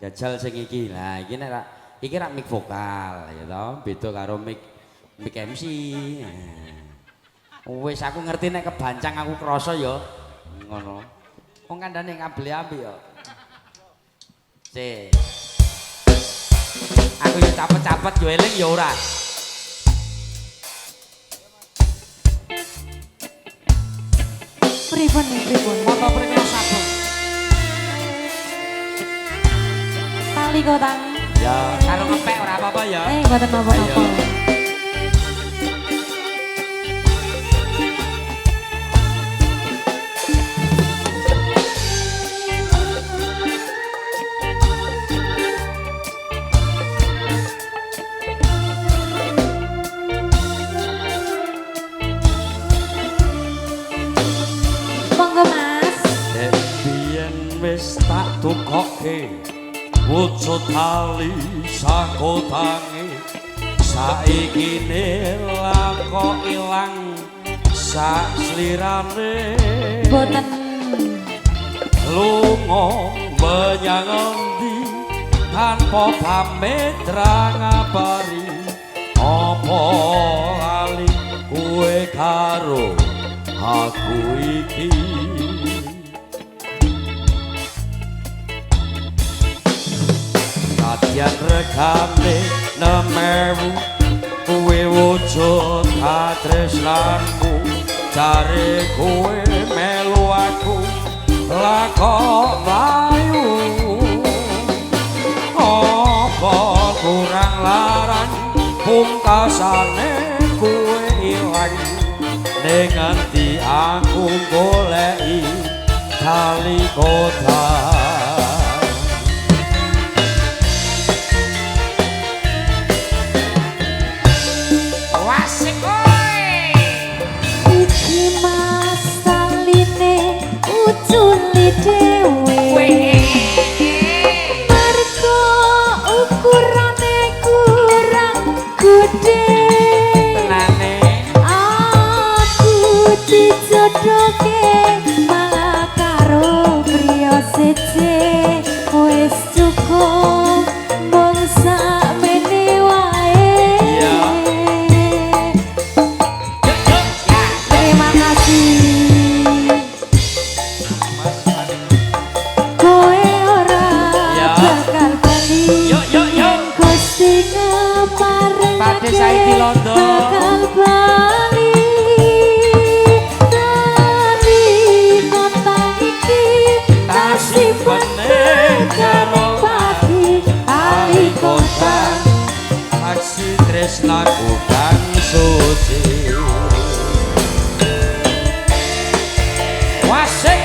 Jajal sing iki. Lah iki nek iki rak mic vokal ya toh, beda karo mic MC. Wis aku ngerti nek kebancang aku krasa ya ngono. Wong kandhane kabel apik ya. Sik. Aku yo capet-capet yo eling yo ora. Pripun Moto prikna sabung. tali kotang. Ya, karo ngepek ora apa-apa ya. Mboten napa-napa. Monggo Mas. Nek biyen wis tak tukokke wujud tali sakotange saiki kok ilang sak slirane Boten lunga menyang endi tanpa pamit ra ngabari apa lali kowe karo aku iki Kadyan regane nemewu kuwe wujud katresnanku jare kowe melu aku lakok mlayu apa kurang larang pungkasane kowe ilang ning ngendi aku goleki tali kota dewe mergo ukurane kurang gede tenane aku dijodohke malah karo priya siji wis cukup mung sakmene wae terima kasih Pakde Saidi Londo bakal bali tali kontang iki tasih bener karo pagi ali kontang aksi tresnaku kang suci wasik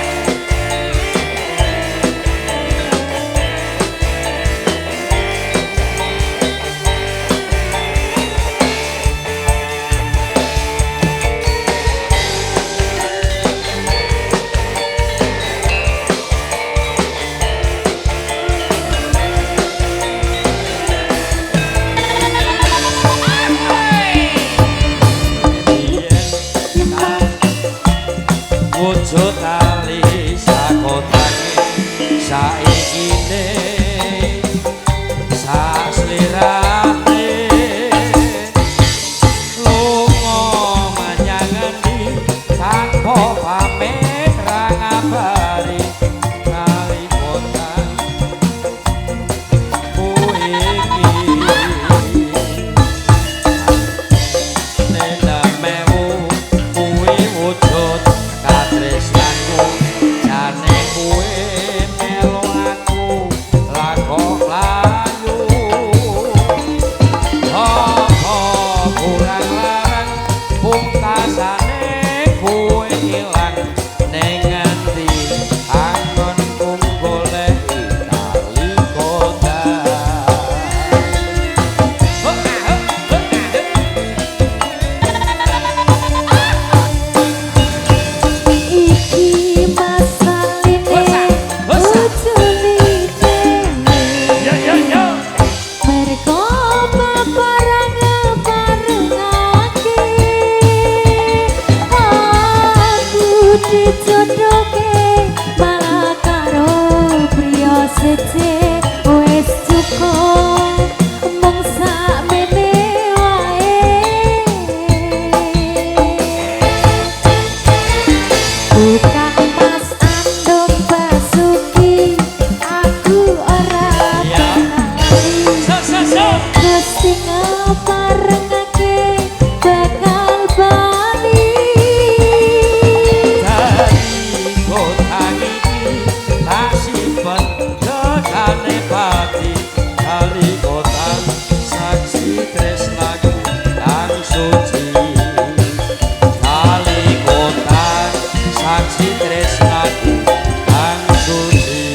mung sakmene wae. Bukan Mas Andom Basuki, aku ora kenali. Gusti ngeparengake bakal bali. Dari kota iki tak simpen dekane pati. Kali kota saksi tresnaku kang suci. Kali kota saksi tresnaku kang suci.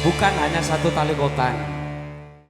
Bukan hanya satu tali kotang,